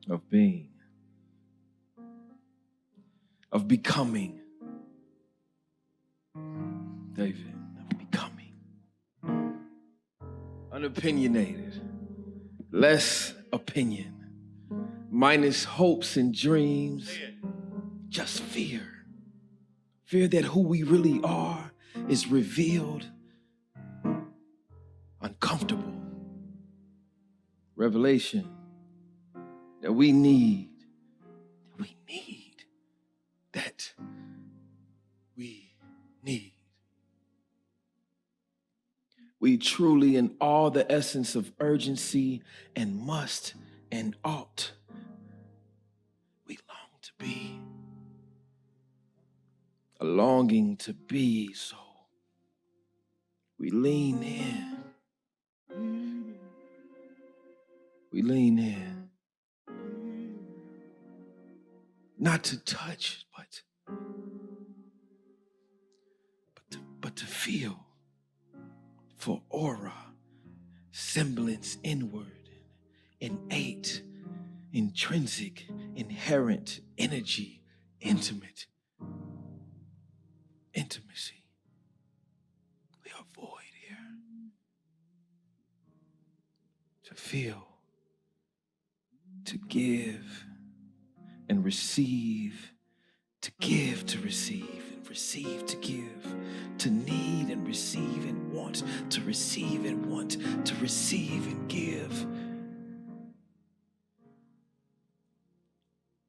of being, of becoming. David, of becoming. Unopinionated, less opinion, minus hopes and dreams, just fear. Fear that who we really are is revealed, uncomfortable. Revelation that we need, that we need. We truly, in all the essence of urgency and must and ought, we long to be. A longing to be, so we lean in. We lean in. Not to touch, but to feel. For aura, semblance inward, innate, intrinsic, inherent, energy, intimate, intimacy. We are void here. To feel, to give and receive, to give to receive and receive to give, to need and receive and want, to receive and want, to receive and give,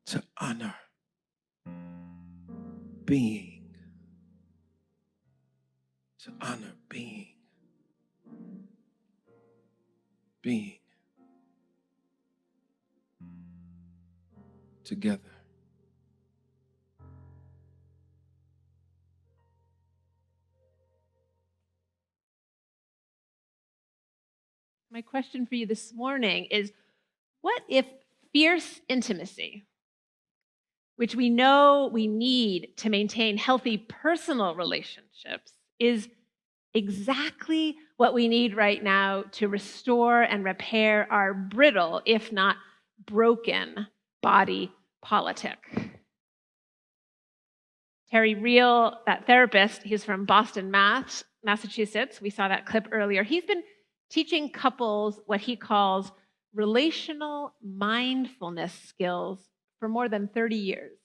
to honor being, to honor being together. My question for you this morning is, what if fierce intimacy, which we know we need to maintain healthy personal relationships, is exactly what we need right now to restore and repair our brittle, if not broken, body politic? Terry Real, that therapist, he's from Boston, Massachusetts. We saw that clip earlier. He's been teaching couples what he calls relational mindfulness skills for more than 30 years.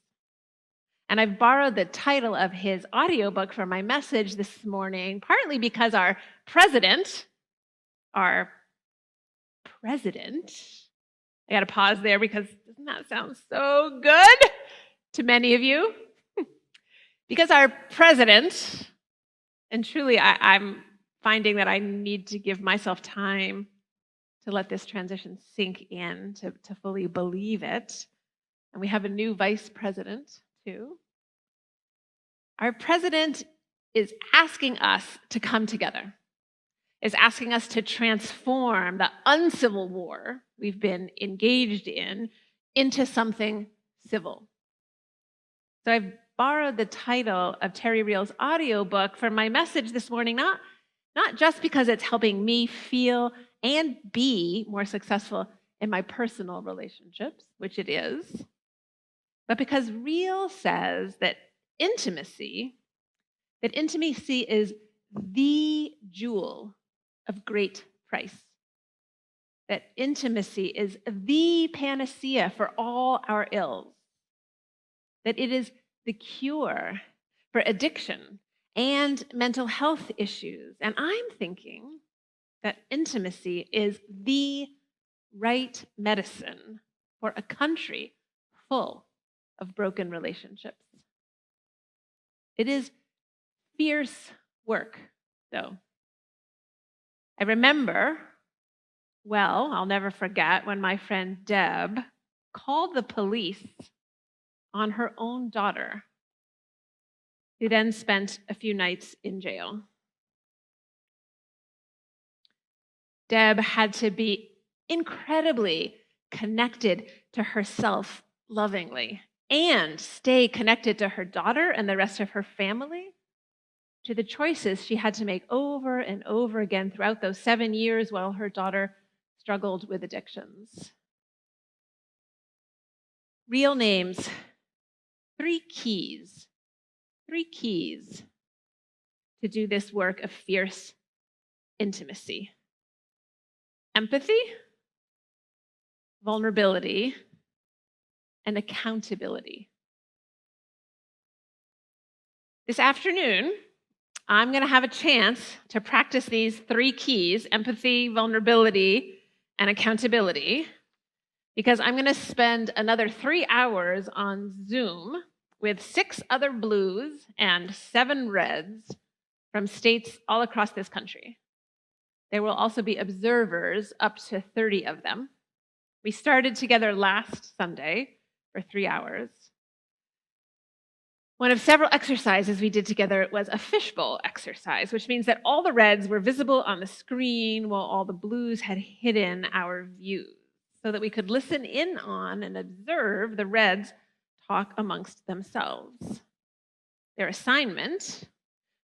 And I've borrowed the title of his audiobook for my message this morning, partly because our president, I got to pause there because doesn't that sound so good to many of you? Because our president, and truly I'm finding that I need to give myself time to let this transition sink in, to fully believe it. And we have a new vice president too. Our president is asking us to come together, is asking us to transform the uncivil war we've been engaged in into something civil. So I've borrowed the title of Terry Real's audiobook for my message this morning, not just because it's helping me feel and be more successful in my personal relationships, which it is, but because Real says that intimacy is the jewel of great price. That intimacy is the panacea for all our ills. That it is the cure for addiction and mental health issues. And I'm thinking that intimacy is the right medicine for a country full of broken relationships. It is fierce work, though. I remember, well, I'll never forget when my friend Deb called the police on her own daughter, who then spent a few nights in jail. Deb had to be incredibly connected to herself lovingly and stay connected to her daughter and the rest of her family, to the choices she had to make over and over again throughout those 7 years while her daughter struggled with addictions. Real names, 3 keys to do this work of fierce intimacy: empathy, vulnerability, and accountability. This afternoon, I'm going to have a chance to practice these 3 keys: empathy, vulnerability, and accountability, because I'm going to spend another 3 hours on Zoom with 6 other blues and 7 reds from states all across this country. There will also be observers, up to 30 of them. We started together last Sunday for 3 hours. One of several exercises we did together was a fishbowl exercise, which means that all the reds were visible on the screen while all the blues had hidden our views, so that we could listen in on and observe the reds talk amongst themselves. Their assignment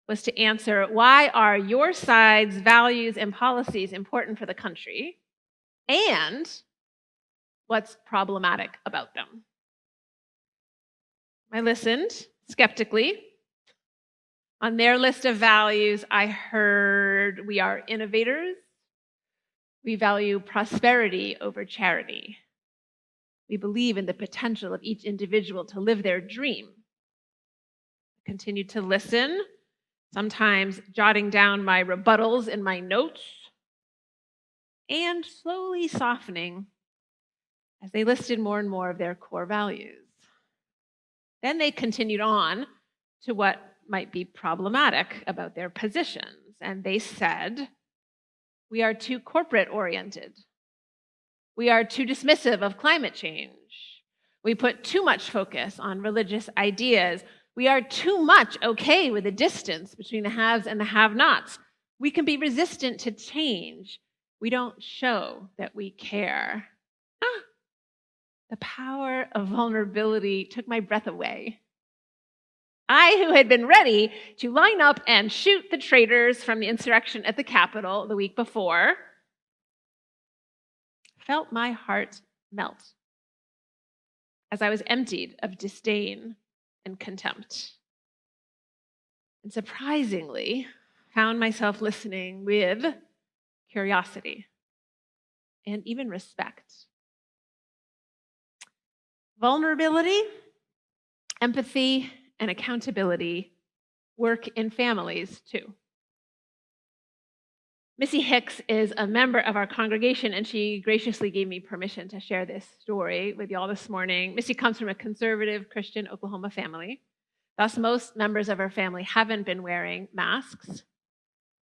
was to answer, why are your side's values and policies important for the country, and what's problematic about them? I listened skeptically. On their list of values, I heard, we are innovators. We value prosperity over charity. We believe in the potential of each individual to live their dream. I continued to listen, sometimes jotting down my rebuttals in my notes, and slowly softening as they listed more and more of their core values. Then they continued on to what might be problematic about their positions, and they said, we are too corporate-oriented. We are too dismissive of climate change. We put too much focus on religious ideas. We are too much okay with the distance between the haves and the have-nots. We can be resistant to change. We don't show that we care. The power of vulnerability took my breath away. I, who had been ready to line up and shoot the traitors from the insurrection at the Capitol the week before, felt my heart melt as I was emptied of disdain and contempt. And surprisingly, found myself listening with curiosity and even respect. Vulnerability, empathy, and accountability work in families too. Missy Hicks is a member of our congregation, and she graciously gave me permission to share this story with y'all this morning. Missy comes from a conservative Christian Oklahoma family. Thus, most members of her family haven't been wearing masks,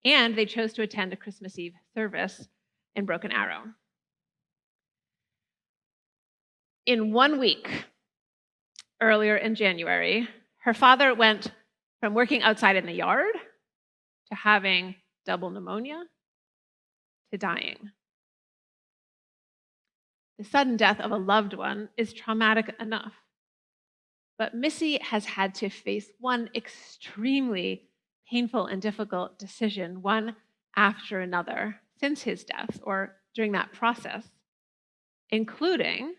and they chose to attend a Christmas Eve service in Broken Arrow. In 1 week, earlier in January, her father went from working outside in the yard to having double pneumonia to dying. The sudden death of a loved one is traumatic enough, but Missy has had to face one extremely painful and difficult decision, one after another, since his death or during that process, including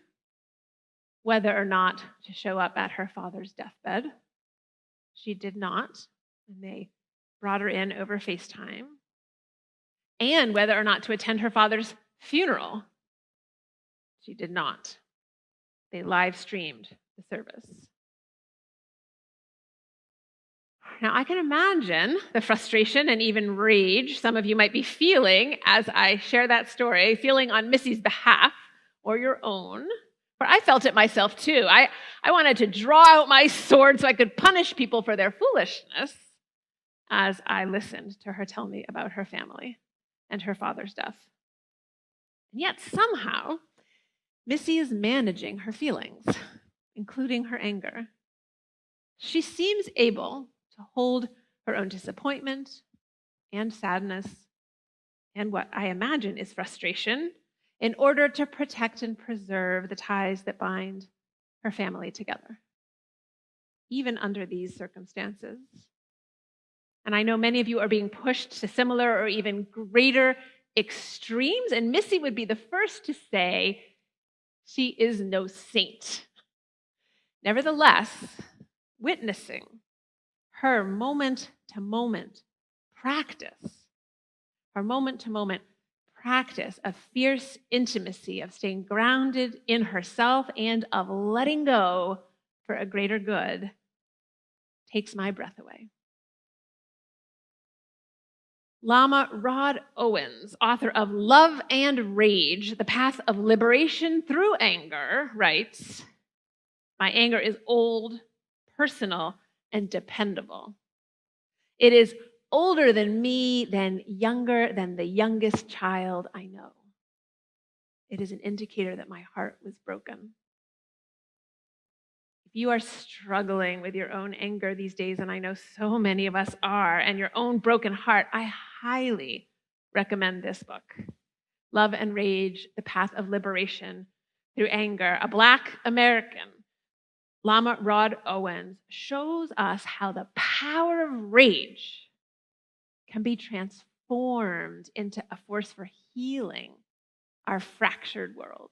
whether or not to show up at her father's deathbed. She did not, and they brought her in over FaceTime. And whether or not to attend her father's funeral. She did not. They live streamed the service. Now, I can imagine the frustration and even rage some of you might be feeling as I share that story, feeling on Missy's behalf or your own. For I felt it myself too. I wanted to draw out my sword so I could punish people for their foolishness as I listened to her tell me about her family and her father's death. And yet somehow, Missy is managing her feelings, including her anger. She seems able to hold her own disappointment and sadness and what I imagine is frustration in order to protect and preserve the ties that bind her family together, even under these circumstances. And I know many of you are being pushed to similar or even greater extremes, and Missy would be the first to say she is no saint. Nevertheless, witnessing her moment to moment practice, her moment to moment practice of fierce intimacy, of staying grounded in herself and of letting go for a greater good, takes my breath away. Lama Rod Owens, author of Love and Rage, The Path of Liberation Through Anger, writes, "My anger is old, personal, and dependable. It is older than me, than younger than the youngest child I know. It is an indicator that my heart was broken." If you are struggling with your own anger these days, and I know so many of us are, and your own broken heart, I highly recommend this book, Love and Rage, The Path of Liberation Through Anger. A Black American, Lama Rod Owens, shows us how the power of rage can be transformed into a force for healing our fractured world.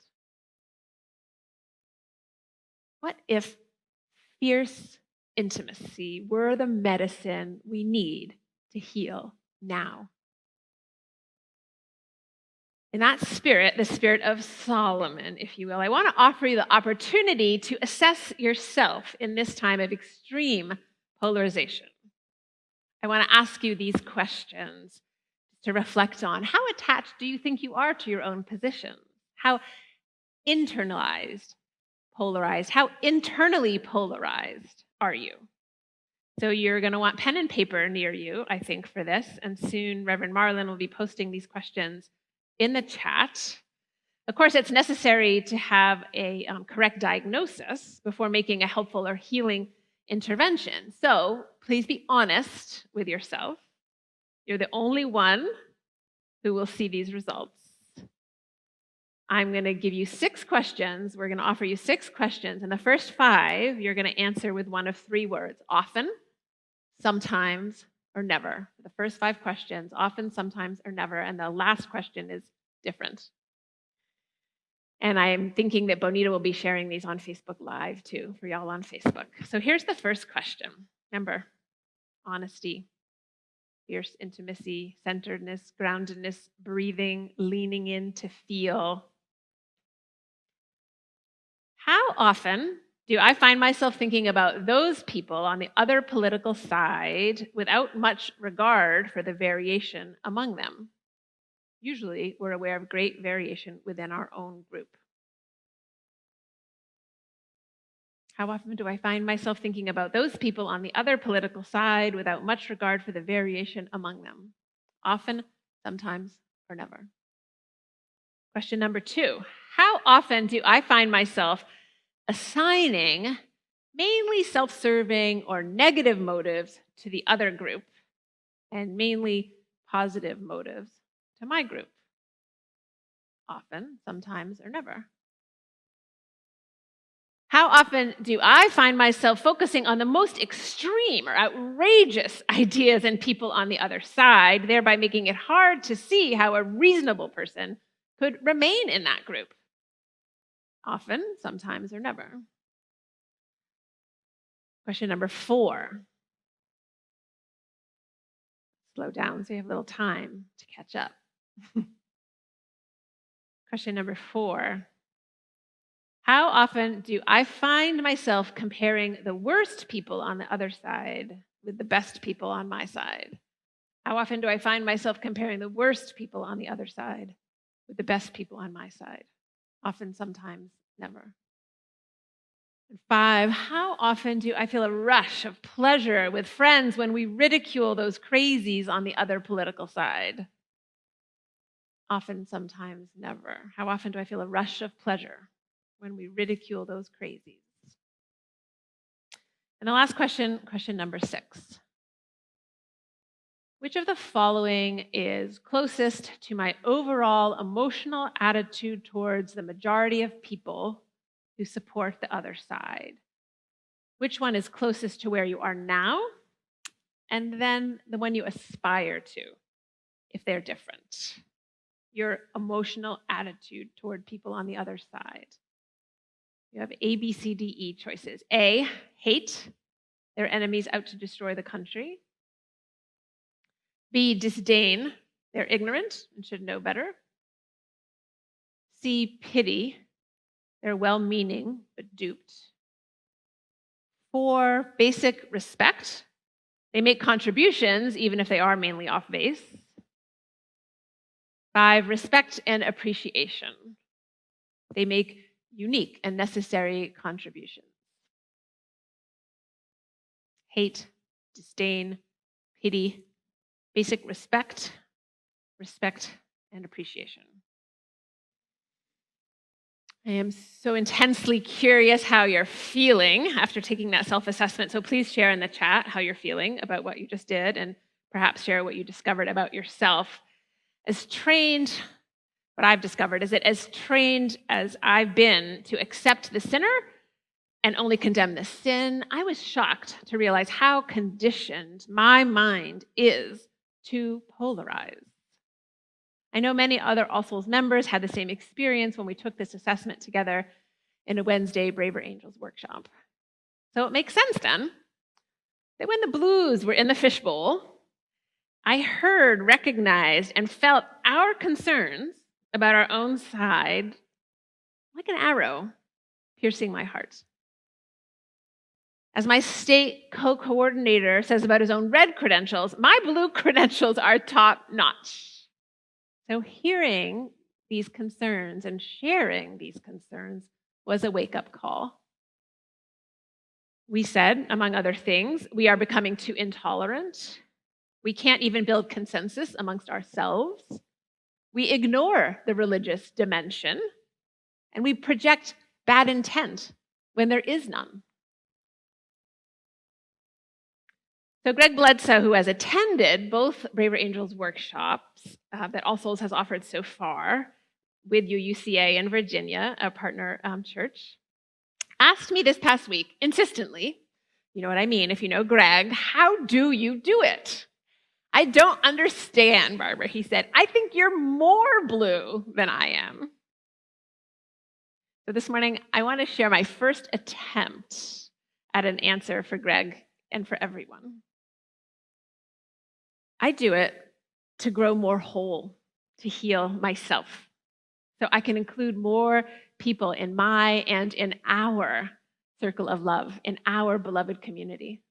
What if fierce intimacy were the medicine we need to heal now? In that spirit, the spirit of Solomon, if you will, I want to offer you the opportunity to assess yourself in this time of extreme polarization. I want to ask you these questions to reflect on. How attached do you think you are to your own position? How internalized, polarized, how internally polarized are you? So you're going to want pen and paper near you, I think, for this. And soon Reverend Marlin will be posting these questions in the chat. Of course, it's necessary to have a correct diagnosis before making a helpful or healing intervention. So please be honest with yourself. You're the only one who will see these results. I'm going to give you 6 questions. We're going to offer you 6 questions. And the first 5, you're going to answer with one of 3 words: often, sometimes, or never. The first 5 questions: often, sometimes, or never. And the last question is different. And I'm thinking that Bonita will be sharing these on Facebook Live too, for y'all on Facebook. So here's the first question. Remember, honesty, fierce intimacy, centeredness, groundedness, breathing, leaning in to feel. How often do I find myself thinking about those people on the other political side without much regard for the variation among them? Usually, we're aware of great variation within our own group. How often do I find myself thinking about those people on the other political side without much regard for the variation among them? Often, sometimes, or never. Question number 2. How often do I find myself assigning mainly self-serving or negative motives to the other group and mainly positive motives to my group? Often, sometimes, or never. How often do I find myself focusing on the most extreme or outrageous ideas and people on the other side, thereby making it hard to see how a reasonable person could remain in that group? Often, sometimes, or never. Question number 4. Slow down so you have a little time to catch up. Question number 4. How often do I find myself comparing the worst people on the other side with the best people on my side? How often do I find myself comparing the worst people on the other side with the best people on my side? Often, sometimes, never. And 5, how often do I feel a rush of pleasure with friends when we ridicule those crazies on the other political side? Often, sometimes, never. How often do I feel a rush of pleasure when we ridicule those crazies? And the last question, question number 6. Which of the following is closest to my overall emotional attitude towards the majority of people who support the other side? Which one is closest to where you are now? And then the one you aspire to, if they're different. Your emotional attitude toward people on the other side. You have A, B, C, D, E choices. A, hate. Their enemies out to destroy the country. B, disdain. They're ignorant and should know better. C, pity. They're well-meaning but duped. 4, basic respect. They make contributions even if they are mainly off base. 5, respect and appreciation. They make unique and necessary contributions. Hate, disdain, pity, basic respect, and appreciation. I am so intensely curious how you're feeling after taking that self-assessment. So please share in the chat how you're feeling about what you just did, and perhaps share what you discovered about yourself. What I've discovered is that as trained as I've been to accept the sinner and only condemn the sin, I was shocked to realize how conditioned my mind is to polarize. I know many other All Souls members had the same experience when we took this assessment together in a Wednesday Braver Angels workshop. So it makes sense then that when the blues were in the fishbowl, I heard, recognized, and felt our concerns about our own side like an arrow piercing my heart. As my state co-coordinator says about his own red credentials, my blue credentials are top-notch. So hearing these concerns and sharing these concerns was a wake-up call. We said, among other things, we are becoming too intolerant. We can't even build consensus amongst ourselves. We ignore the religious dimension, and we project bad intent when there is none. So Greg Bledsoe, who has attended both Braver Angels workshops that All Souls has offered so far with UCA in Virginia, a partner church, asked me this past week, insistently, you know what I mean, if you know Greg, how do you do it? I don't understand, Barbara, he said. I think you're more blue than I am. So this morning, I want to share my first attempt at an answer for Greg and for everyone. I do it to grow more whole, to heal myself, so I can include more people in my and in our circle of love, in our beloved community.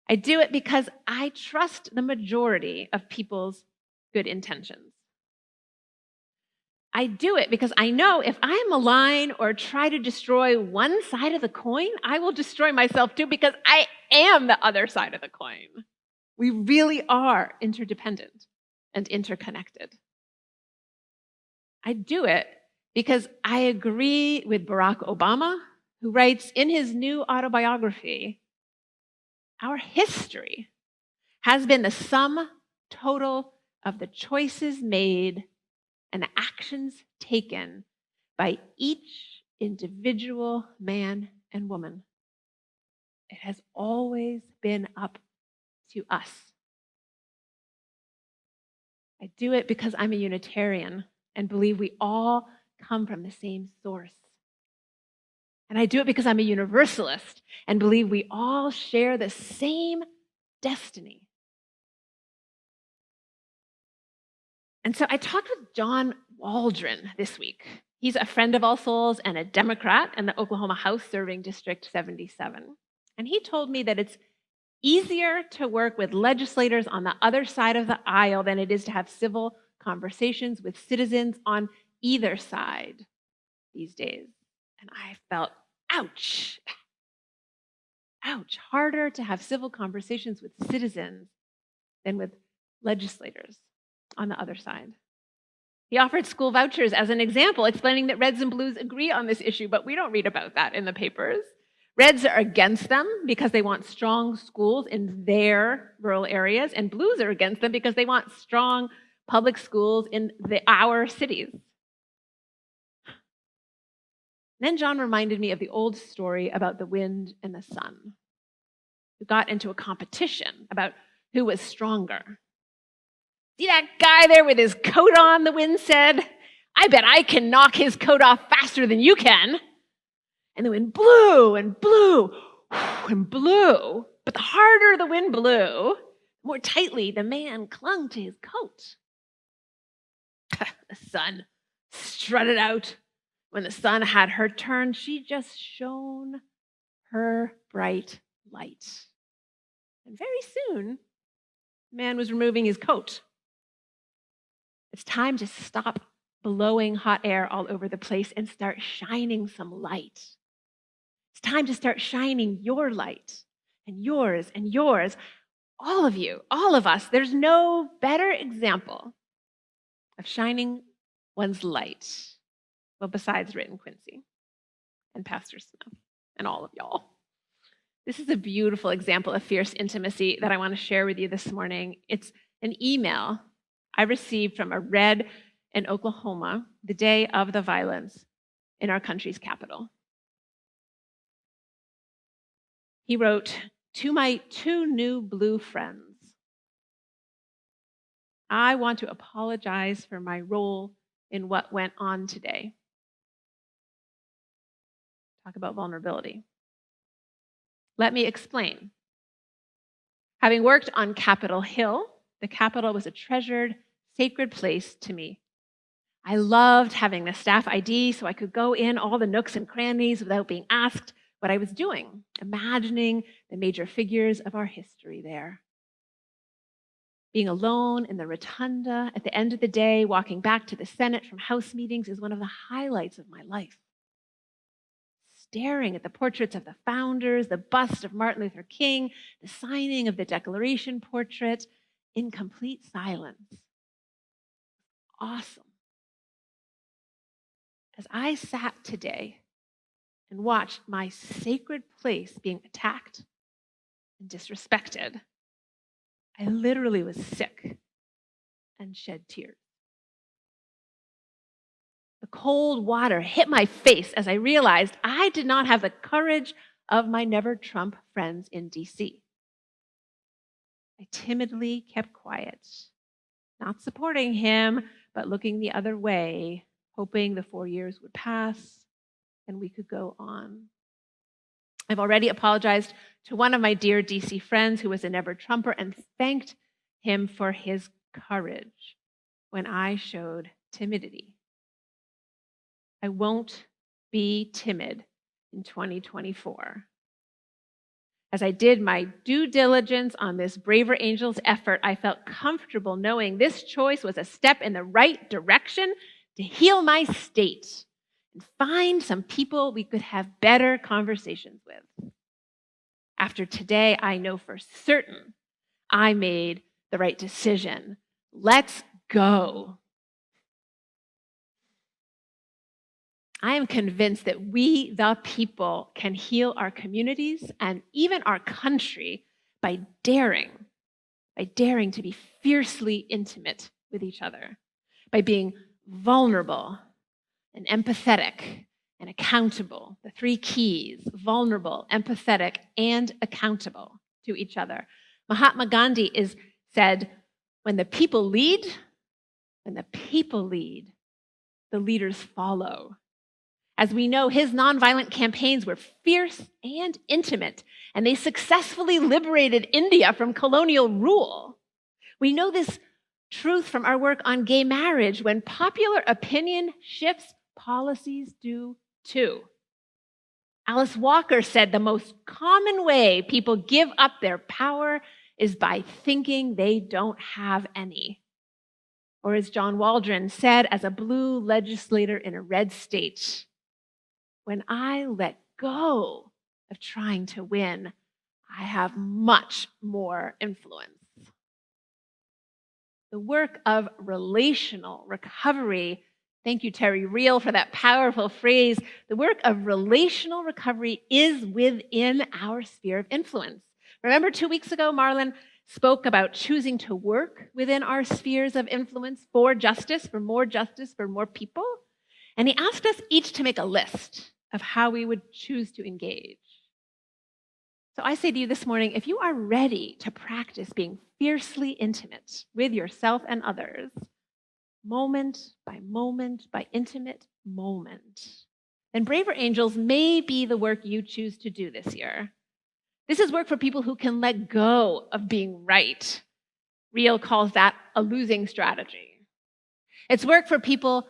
I do it because I trust the majority of people's good intentions. I do it because I know if I malign or try to destroy one side of the coin, I will destroy myself too, because I am the other side of the coin. We really are interdependent and interconnected. I do it because I agree with Barack Obama, who writes in his new autobiography, our history has been the sum total of the choices made and the actions taken by each individual man and woman. It has always been up to us. I do it because I'm a Unitarian and believe we all come from the same source. And I do it because I'm a Universalist and believe we all share the same destiny. And so I talked with John Waldron this week. He's a friend of All Souls and a Democrat in the Oklahoma House serving District 77. And he told me that it's easier to work with legislators on the other side of the aisle than it is to have civil conversations with citizens on either side these days. And I felt, ouch, ouch, harder to have civil conversations with citizens than with legislators on the other side. He offered school vouchers as an example, explaining that Reds and Blues agree on this issue, but we don't read about that in the papers. Reds are against them because they want strong schools in their rural areas, and Blues are against them because they want strong public schools in our cities. Then John reminded me of the old story about the wind and the sun, who got into a competition about who was stronger. See that guy there with his coat on, the wind said? I bet I can knock his coat off faster than you can. And the wind blew and blew and blew. But the harder the wind blew, the more tightly the man clung to his coat. The sun strutted out. When the sun had her turn, she just shone her bright light. And very soon, the man was removing his coat. It's time to stop blowing hot air all over the place and start shining some light. It's time to start shining your light and yours, all of you, all of us. There's no better example of shining one's light, well, besides Ritt and Quincy and Pastor Smith and all of y'all. This is a beautiful example of fierce intimacy that I want to share with you this morning. It's an email I received from a Red in Oklahoma the day of the violence in our country's capital. He wrote, "To my 2 new blue friends, I want to apologize for my role in what went on today." Talk about vulnerability. Let me explain. Having worked on Capitol Hill, the Capitol was a treasured, sacred place to me. I loved having the staff ID so I could go in all the nooks and crannies without being asked what I was doing, imagining the major figures of our history there. Being alone in the rotunda at the end of the day, walking back to the Senate from House meetings is one of the highlights of my life. Staring at the portraits of the founders, the bust of Martin Luther King, the signing of the Declaration portrait, in complete silence. Awesome. As I sat today and watched my sacred place being attacked and disrespected, I literally was sick and shed tears. The cold water hit my face as I realized I did not have the courage of my never Trump friends in DC. I timidly kept quiet, not supporting him, but looking the other way, hoping the 4 years would pass and we could go on. I've already apologized to one of my dear DC friends who was a never Trumper and thanked him for his courage when I showed timidity. I won't be timid in 2024. As I did my due diligence on this Braver Angels effort, I felt comfortable knowing this choice was a step in the right direction to heal my state and find some people we could have better conversations with. After today, I know for certain I made the right decision. Let's go. I am convinced that we, the people, can heal our communities and even our country by daring to be fiercely intimate with each other, by being vulnerable and empathetic and accountable. The 3 keys: vulnerable, empathetic, and accountable to each other. Mahatma Gandhi said, when the people lead, the leaders follow. As we know, his nonviolent campaigns were fierce and intimate, and they successfully liberated India from colonial rule. We know this truth from our work on gay marriage. When popular opinion shifts, policies do too. Alice Walker said the most common way people give up their power is by thinking they don't have any. Or as John Waldron said as a blue legislator in a red state, when I let go of trying to win, I have much more influence. The work of relational recovery, thank you, Terry Real, for that powerful phrase. The work of relational recovery is within our sphere of influence. Remember 2 weeks ago, Marlon spoke about choosing to work within our spheres of influence for justice, for more people. And he asked us each to make a list of how we would choose to engage. So I say to you this morning, if you are ready to practice being fiercely intimate with yourself and others, moment by intimate moment, then Braver Angels may be the work you choose to do this year. This is work for people who can let go of being right. Real calls that a losing strategy. It's work for people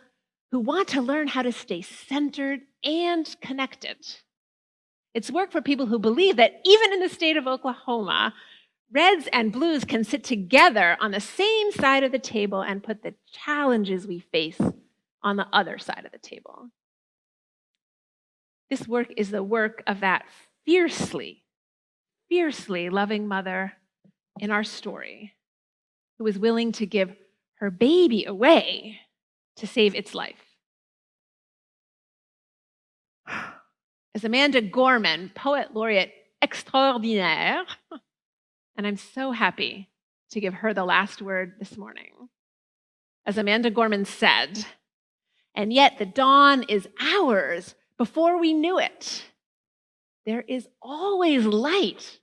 who want to learn how to stay centered and connected. It's work for people who believe that even in the state of Oklahoma, reds and blues can sit together on the same side of the table and put the challenges we face on the other side of the table. This work is the work of that fiercely loving mother in our story who was willing to give her baby away to save its life. As Amanda Gorman, poet laureate extraordinaire, and I'm so happy to give her the last word this morning. As Amanda Gorman said, and yet the dawn is ours before we knew it. There is always light,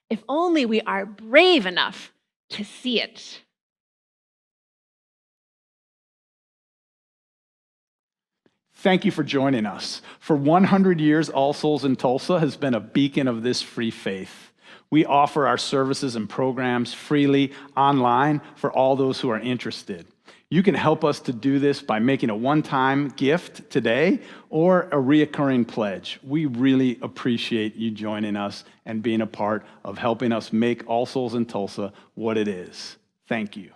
if only we are brave enough to see it. Thank you for joining us. For 100 years, All Souls in Tulsa has been a beacon of this free faith. We offer our services and programs freely online for all those who are interested. You can help us to do this by making a one-time gift today or a reoccurring pledge. We really appreciate you joining us and being a part of helping us make All Souls in Tulsa what it is. Thank you.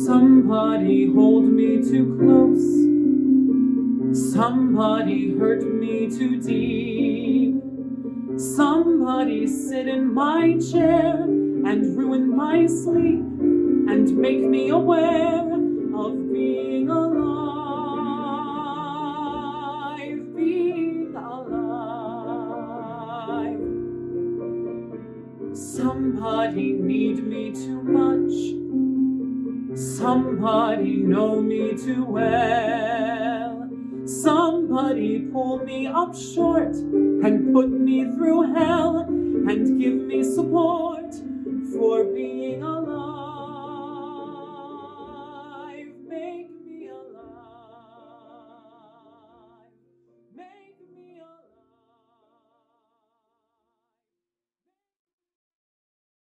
Somebody hold me too close. Somebody hurt me too deep. Somebody sit in my chair and ruin my sleep and make me aware of being alive, being alive. Somebody need me too much. Somebody know me too well. Somebody pull me up short and put me through hell and give me support for being alive.